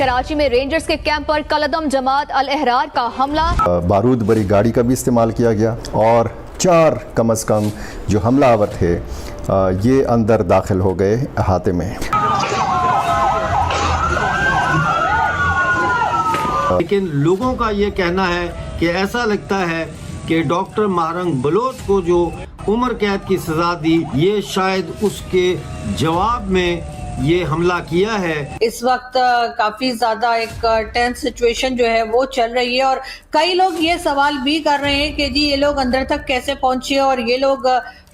कराची में रेंजर्स के कैंप पर कलदम जमात अल अहरार का हमला। बारूद भरी गाड़ी का भी इस्तेमाल किया गया और 4 कम अज़ कम जो हमलावर थे ये अंदर दाखिल हो गए अहाते में। लेकिन लोगों का ये कहना है कि ऐसा लगता है कि डॉक्टर मारंग बलोच को जो उम्र कैद की सजा दी, ये शायद उसके जवाब में ये हमला किया है। इस वक्त काफी ज्यादा एक टेंस सिचुएशन जो है वो चल रही है और कई लोग ये सवाल भी कर रहे हैं कि जी ये लोग अंदर तक कैसे पहुंचे और ये लोग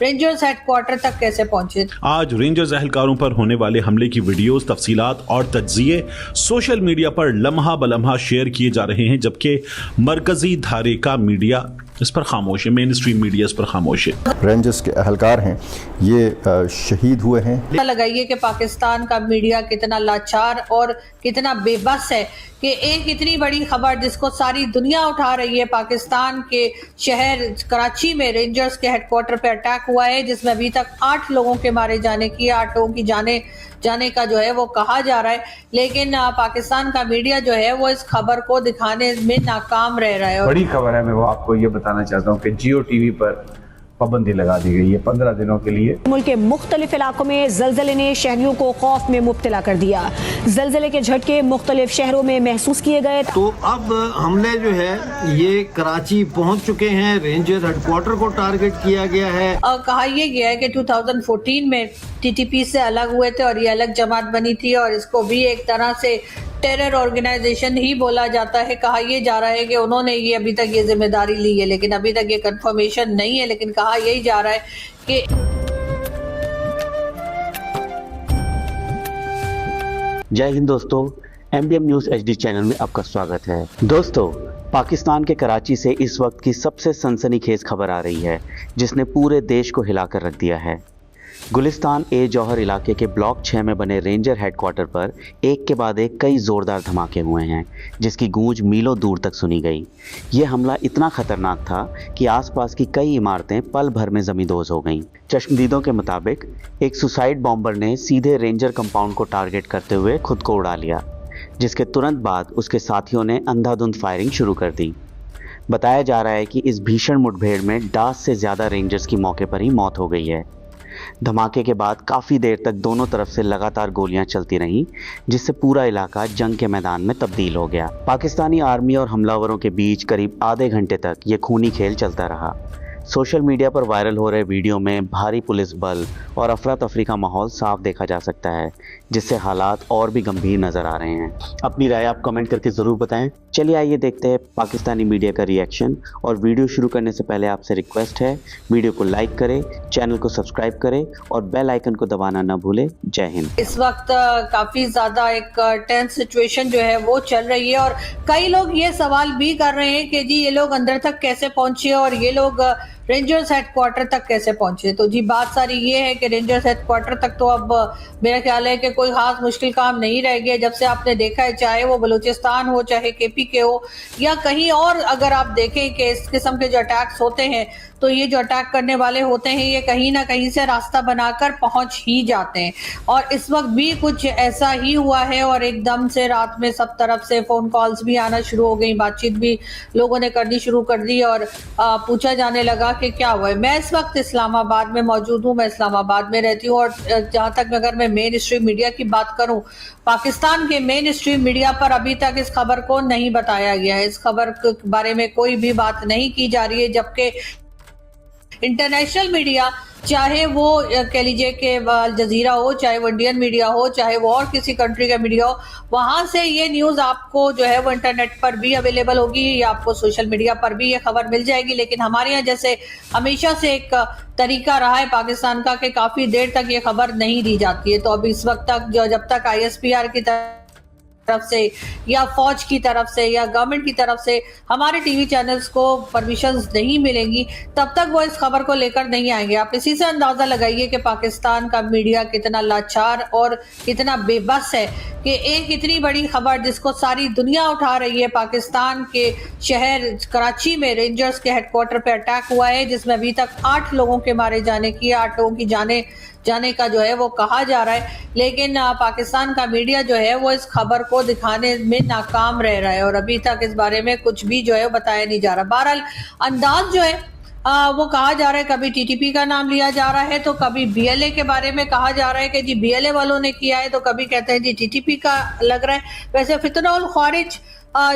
रेंजर्स हेडक्वार्टर तक कैसे पहुंचे। आज रेंजर्स एहलकारों पर होने वाले हमले की वीडियोस, तफसीलात और तज्जिए सोशल मीडिया पर लम्हा बलम्हा शेयर किए जा रहे हैं, जबकि मरकजी धारे का मीडिया इस पर खामोश है, मेन स्ट्रीम मीडिया इस पर खामोश है। रेंजर्स के एहलकार हैं ये शहीद हुए हैं। लगाइए कि पाकिस्तान का मीडिया कितना लाचार और कितना बेबस है कि एक इतनी बड़ी खबर जिसको सारी दुनिया उठा रही है, पाकिस्तान के शहर कराची में रेंजर्स के हेडक्वार्टर पे अटैक हुआ है जिसमें अभी तक 8 लोगों के मारे जाने की, 8 लोगों की जाने का जो है वो कहा जा रहा है, लेकिन पाकिस्तान का मीडिया जो है वो इस खबर को दिखाने में नाकाम रह रहा है। बड़ी खबर है, मैं वो आपको ये बताना चाहता हूँ कि जियो टीवी पर पाबंदी लगा दी गई है 15 दिनों के लिए। मुल्क के मुख्तलिफ इलाकों में ज़लज़ले ने शहरियों को खौफ में मुब्तला कर दिया। ज़लज़ले के झटके मुख्तलिफ शहरों में महसूस किए गए। तो अब हमले जो है ये कराची पहुंच चुके हैं, रेंजर हेडक्वार्टर को टारगेट किया गया है। और कहा यह गया है कि 2014 में टीटीपी से अलग हुए थे और ये अलग जमात बनी थी और इसको भी एक तरह से टेरर ऑर्गेनाइजेशन ही बोला जाता है। कहा यह जा रहा है कि उन्होंने ये अभी तक ये जिम्मेदारी ली है, लेकिन अभी तक ये कंफर्मेशन नहीं है, लेकिन कहा यही जा रहा है कि जय हिंद दोस्तों, एमडीएम न्यूज़ एचडी चैनल में आपका स्वागत है। दोस्तों, पाकिस्तान के कराची से इस वक्त की सबसे सनसनीखेज खबर आ रही है जिसने पूरे देश को हिलाकर रख दिया है। गुलिस्तान ए जौहर इलाके के ब्लॉक 6 में बने रेंजर हेडक्वार्टर पर एक के बाद एक कई ज़ोरदार धमाके हुए हैं जिसकी गूंज मीलों दूर तक सुनी गई। ये हमला इतना ख़तरनाक था कि आसपास की कई इमारतें पल भर में ज़मींदोज़ हो गईं। चश्मदीदों के मुताबिक एक सुसाइड बॉम्बर ने सीधे रेंजर कंपाउंड को टारगेट करते हुए खुद को उड़ा लिया, जिसके तुरंत बाद उसके साथियों ने अंधाधुंध फायरिंग शुरू कर दी। बताया जा रहा है कि इस भीषण मुठभेड़ में 10 से ज़्यादा रेंजर्स की मौके पर ही मौत हो गई है। धमाके के बाद काफ़ी देर तक दोनों तरफ से लगातार गोलियां चलती रहीं, जिससे पूरा इलाका जंग के मैदान में तब्दील हो गया। पाकिस्तानी आर्मी और हमलावरों के बीच करीब आधे घंटे तक ये खूनी खेल चलता रहा। सोशल मीडिया पर वायरल हो रहे वीडियो में भारी पुलिस बल और अफरा तफरी का माहौल साफ देखा जा सकता है, जिससे हालात और भी गंभीर नजर आ रहे हैं। अपनी राय आप कमेंट करके ज़रूर बताएं। चलिए आइए देखते हैं पाकिस्तानी मीडिया का रिएक्शन। और वीडियो शुरू करने से पहले आपसे रिक्वेस्ट है, वीडियो को लाइक करें, चैनल को सब्सक्राइब करें और बेल आइकन को दबाना न भूलें। जय हिंद। इस वक्त काफी ज्यादा एक टेंस सिचुएशन जो है वो चल रही है और कई लोग ये सवाल भी कर रहे हैं कि जी ये लोग अंदर तक कैसे पहुंचे और ये लोग रेंजर्स हेडक्वार्टर तक कैसे पहुंचे। तो जी बात सारी ये है कि रेंजर्स हेडक्वार्टर तक तो अब मेरा ख्याल है कि कोई खास मुश्किल काम नहीं रह गया। जब से आपने देखा है, चाहे वो बलूचिस्तान हो, चाहे केपी के हो या कहीं और, अगर आप देखें कि इस किस्म के जो अटैक्स होते हैं तो ये जो अटैक करने वाले होते हैं ये कहीं ना कहीं से रास्ता बनाकर पहुंच ही जाते हैं। और इस वक्त भी कुछ ऐसा ही हुआ है और एकदम से रात में सब तरफ से फोन कॉल्स भी आना शुरू हो गई, बातचीत भी लोगों ने करनी शुरू कर दी और पूछा जाने लगा कि क्या हुआ है। मैं इस वक्त इस्लामाबाद में मौजूद हूँ, मैं इस्लामाबाद में रहती हूँ और जहाँ तक अगर मैं मेन स्ट्रीम मीडिया की बात करूँ, पाकिस्तान के मेन स्ट्रीम मीडिया पर अभी तक इस खबर को नहीं बताया गया है। इस खबर के बारे में कोई भी बात नहीं की जा रही है, जबकि इंटरनेशनल मीडिया, चाहे वो कह लीजिए कि अल जजीरा हो, चाहे वो इंडियन मीडिया हो, चाहे वो और किसी कंट्री का मीडिया हो, वहां से ये न्यूज आपको जो है वो इंटरनेट पर भी अवेलेबल होगी या आपको सोशल मीडिया पर भी ये खबर मिल जाएगी। लेकिन हमारे यहाँ जैसे हमेशा से एक तरीका रहा है पाकिस्तान का कि काफी देर तक ये खबर नहीं दी जाती है। तो अब इस वक्त तक जब तक ISPR की तरफ से या फौज की तरफ से या गवर्नमेंट की तरफ से हमारे टीवी चैनल्स को परमिशंस नहीं मिलेंगी, तब तक वो इस खबर को लेकर नहीं आएंगे। आप इसी से अंदाजा लगाइए कि पाकिस्तान का मीडिया कितना लाचार और कितना बेबस है कि एक इतनी बड़ी खबर जिसको सारी दुनिया उठा रही है, पाकिस्तान के शहर कराची में रेंजर्स के हेडक्वार्टर पे अटैक हुआ है जिसमें अभी तक 8 लोगों के मारे जाने की, 8 लोगों की जाने का जो है वो कहा जा रहा है, लेकिन पाकिस्तान का मीडिया जो है वो इस खबर को दिखाने में नाकाम रह रहा है और अभी तक इस बारे में कुछ भी जो है बताया नहीं जा रहा। बहरहाल अंदाज जो है वो कहा जा रहा है, कभी टीटीपी का नाम लिया जा रहा है तो कभी बीएलए के बारे में कहा जा रहा है कि जी बीएलए वालों ने किया है, तो कभी कहते हैं जी टीटीपी का लग रहा है। वैसे फितना उल खारिज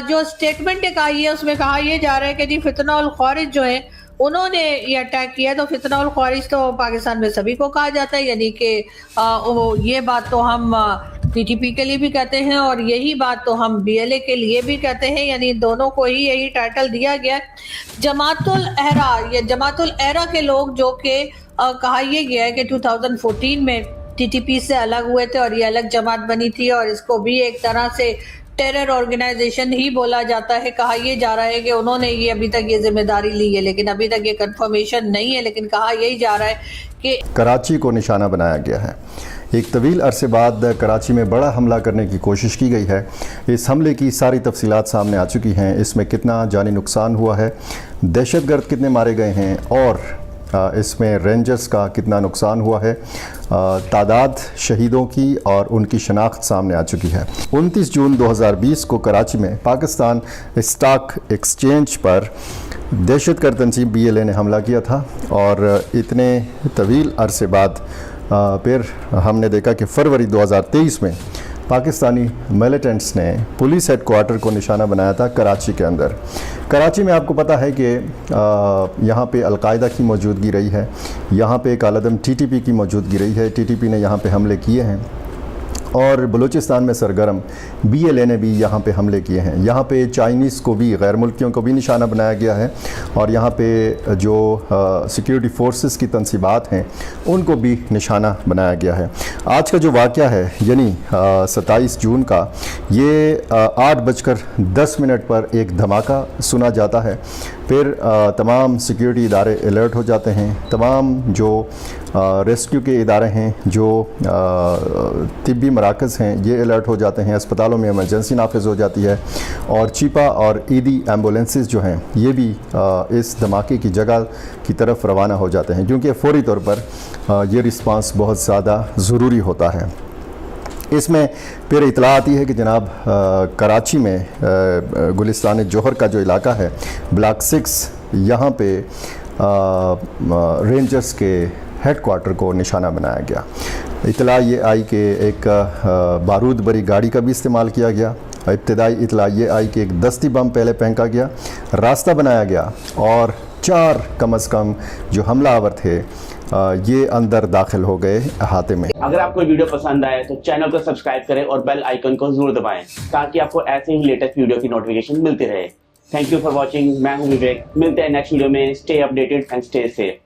जो स्टेटमेंट एक आई है उसमें कहा यह जा रहा है कि जी फितना उल खारिज जो है उन्होंने ये अटैक किया, तो फितना उल खारिज तो पाकिस्तान में सभी को कहा जाता है, यानी कि ये बात तो हम टीटीपी के लिए भी कहते हैं और यही बात तो हम बीएलए के लिए भी कहते हैं, यानी दोनों को ही यही टाइटल दिया गया है। जमातुल अहरा, ये जमातुल अहरा के लोग जो कि कहा यह गया है कि 2014 में टीटीपी से अलग हुए थे और ये अलग जमात बनी थी और इसको भी एक तरह से टेरर ऑर्गेनाइजेशन ही बोला जाता है। कहा यह जा रहा है कि उन्होंने ये अभी तक ये जिम्मेदारी ली है, लेकिन अभी तक ये कंफर्मेशन नहीं है, लेकिन कहा यही जा रहा है कि कराची को निशाना बनाया गया है। एक तवील अरसे बाद कराची में बड़ा हमला करने की कोशिश की गई है। इस हमले की सारी तफसीलात सामने आ चुकी हैं, इसमें कितना जानी नुकसान हुआ है, दहशतगर्द कितने मारे गए हैं और इसमें रेंजर्स का कितना नुकसान हुआ है, तादाद शहीदों की और उनकी शनाख्त सामने आ चुकी है। 29 जून 2020 को कराची में पाकिस्तान स्टॉक एक्सचेंज पर दहशतगर्द तंजीम बीएलए ने हमला किया था और इतने तवील अरसे बाद फिर हमने देखा कि फरवरी 2023 में पाकिस्तानी मिलिटेंट्स ने पुलिस हेडक्वार्टर को निशाना बनाया था कराची के अंदर। कराची में आपको पता है कि यहाँ पे अलकायदा की मौजूदगी रही है, यहाँ पे कालादम टीटीपी की मौजूदगी रही है, टीटीपी ने यहाँ पे हमले किए हैं और बलूचिस्तान में सरगर्म बीएलए ने भी यहाँ पे हमले किए हैं। यहाँ पे चाइनीज़ को भी, गैर मुल्कियों को भी निशाना बनाया गया है और यहाँ पे जो सिक्योरिटी फोर्सेस की तनसीबात हैं उनको भी निशाना बनाया गया है। आज का जो वाक़या है यानी 27 जून का, ये 8:10 पर एक धमाका सुना जाता है। फिर तमाम सिक्योरिटी इदारे अलर्ट हो जाते हैं, तमाम जो रेस्क्यू के इदारे हैं, जो तिब्बी मराकज़ हैं, ये अलर्ट हो जाते हैं। अस्पतालों में इमरजेंसी नाफिज हो जाती है और चीपा और ईदी एम्बुलेंसेस जो हैं ये भी इस धमाके की जगह की तरफ रवाना हो जाते हैं, क्योंकि फ़ौरी तौर पर ये रिस्पांस बहुत ज़्यादा ज़रूरी होता है। इसमें फिर इतला आती है कि जनाब कराची में गुलिस्तान जोहर का जो इलाका है ब्लॉक 6, यहाँ पे रेंजर्स के हेडक्वार्टर को निशाना बनाया गया। इतला ये आई कि एक बारूद भरी गाड़ी का भी इस्तेमाल किया गया। इब्तदाई इतला ये आई कि एक दस्ती बम पहले फेंका गया, रास्ता बनाया गया और 4 कम अज़ कम जो हमलावर थे ये अंदर दाखिल हो गए अहाते में। अगर आपको वीडियो पसंद आए तो चैनल को सब्सक्राइब करें और बेल आइकन को जरूर दबाएं ताकि आपको ऐसे ही लेटेस्ट वीडियो की नोटिफिकेशन मिलती रहे। Thank you for watching. मैं हूं विवेक, मिलते हैं नेक्स्ट वीडियो में। Stay updated and stay safe.